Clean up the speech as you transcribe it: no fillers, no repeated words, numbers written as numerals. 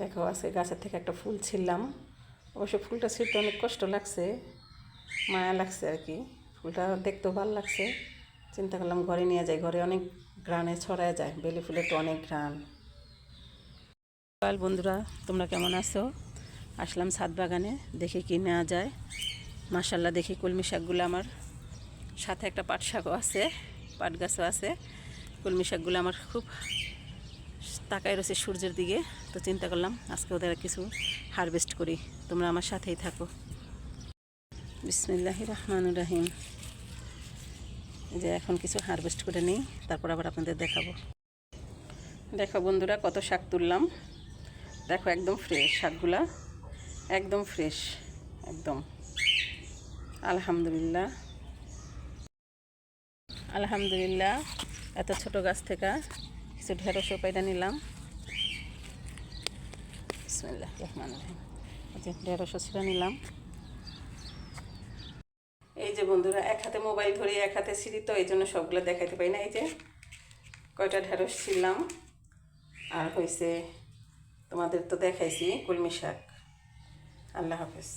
দেখো আজকে গাছের থেকে একটা ফুল ছিললাম। অবশ্য ফুলটা ছিঁড়তে অনেক কষ্ট লাগছে, মায়া লাগছে আর কি। ফুলটা দেখতেও ভালো লাগছে। চিন্তা করলাম ঘরে নিয়ে যাই, ঘরে অনেক ঘ্রাণে ছড়ায় যায়, বেলি ফুলের তো অনেক ঘ্রাণ। বন্ধুরা, তোমরা কেমন আছো? আসলাম ছাদ বাগানে, দেখি কি নেওয়া যায়। মাশাল্লাহ, দেখি কলমি শাকগুলো আমার সাথে একটা পাট শাকও আছে, পাট গাছও আছে। কলমি শাকগুলো আমার খুব তাকায় রয়েছে সূর্যের দিকে, তো চিন্তা করলাম আজকে ওদের কিছু হারভেস্ট করি। তোমরা আমার সাথেই থাকো। বিসমিল্লাহির রহমানির রহিম। এই যে এখন কিছু হারভেস্ট করে নিই, তারপর আবার আপনাদের দেখাবো। দেখো বন্ধুরা, কত শাক তুললাম। দেখো একদম ফ্রেশ শাকগুলা, একদম ফ্রেশ, একদম। আলহামদুলিল্লাহ, আলহামদুলিল্লাহ। এত ছোট গাছ থেকে কিছু ঢেঁড়সও পাইটা নিলাম। বিসমিল্লাহ রহমান রহিম। ঢেঁড়সও ছিঁড়ে নিলাম। এই যে বন্ধুরা, এক হাতে মোবাইল ধরে এক হাতে ছিঁড়ি, তো এই জন্য সবগুলো দেখাইতে পারি না। এই যে কয়টা ঢেঁড়স ছিঁড়লাম, আর হয়েছে তোমাদের তো দেখাইছি কলমি শাক। আল্লাহ হাফেজ।